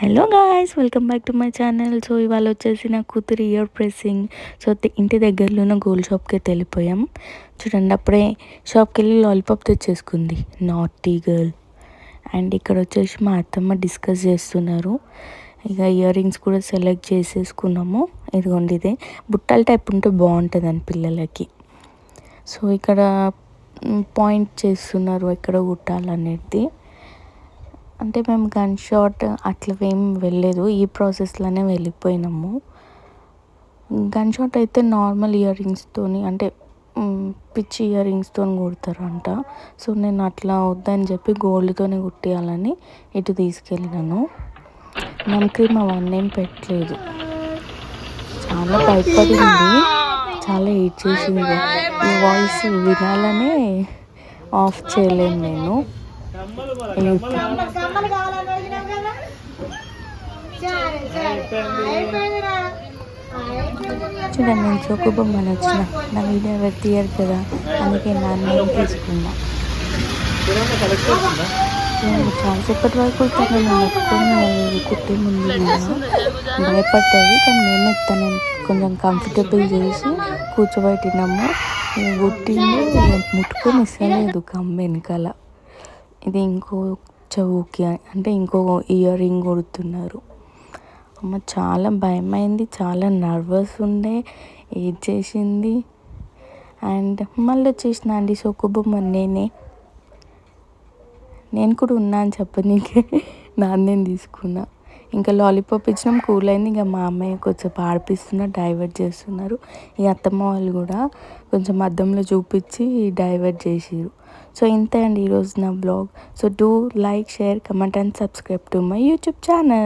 Hello guys, welcome back to my channel. So ఇవాళ వచ్చేసి నా కూతురు ఇయర్ ప్రెస్సింగ్. సో ఇంటి దగ్గరలో ఉన్న గోల్డ్ షాప్కి అయితే వెళ్ళిపోయాం. చూడండి, అప్పుడే షాప్కి వెళ్ళి లాలీపాప్ తెచ్చేసుకుంది, నాటీ గర్ల్. అండ్ ఇక్కడ వచ్చేసి మా అత్తమ్మ డిస్కస్ చేస్తున్నారు. ఇక ఇయర్ రింగ్స్ కూడా సెలెక్ట్ చేసేసుకున్నాము. ఇదిగోండి, ఇదే బుట్టల టైప్ ఉంటే బాగుంటుందని పిల్లలకి. సో ఇక్కడ పాయింట్ చేస్తున్నారు ఎక్కడ కుట్టాలనేది. అంటే మేము గన్ షాట్ అట్లా ఏం వెళ్ళలేదు, ఈ ప్రాసెస్లోనే వెళ్ళిపోయినాము. గన్ షాట్ అయితే నార్మల్ ఇయర్ రింగ్స్తోని, అంటే పిచ్చి ఇయర్ రింగ్స్తో కుడతారంట. సో నేను అట్లా వద్దని చెప్పి గోల్డ్తోనే కుట్టేయాలని ఇటు తీసుకెళ్ళినాను. నమ్క్రీమ్ అవన్నీ ఏం పెట్టలేదు. చాలా భయపడింది, చాలా ఏడ్ చేసింది. ఈ వాయిస్ వినాలనే ఆఫ్ చేయలేను నేను. చూడండి, నేను చోకు బొమ్మని వచ్చిన నా వీడియో ఎవరు తీయరు కదా, అందుకే నాన్న తీసుకున్నా. చాలాసేపటి వరకు తనని మొత్తం కుట్టే ముందు భయపడ్డది, కానీ మేమే తనని కొంచెం కంఫర్టబుల్ చేసి కూర్చోబెట్టినాము. కుట్టింది, ముట్టుకొని ఇస్తలేదు కమ్ వెనకాల. ఇది ఇంకో చెవుకి, అంటే ఇంకో ఇయర్ రింగ్ కొడుతున్నారు. అమ్మ చాలా భయమైంది, చాలా నర్వస్ ఉండే, ఏడ్ చేసింది. అండ్ మళ్ళీ వచ్చేసిన అండి సోకుబొమ్మ నేను కూడా ఉన్నా అని చెప్పనీకే నాన్నేం తీసుకున్నా. ఇంకా లాలీపాప్ ఇచ్చినాం, కూల్ అయింది. ఇంకా మా అమ్మాయి కొంచెం ఆడిపిస్తున్నారు, డైవర్ట్ చేస్తున్నారు. ఈ అత్తమ్మ వాళ్ళు కూడా కొంచెం అద్దంలో చూపించి డైవర్ట్ చేసిరు. సో ఇంతే అండి ఈరోజు నా blog. So do like, share, comment and subscribe to my YouTube channel.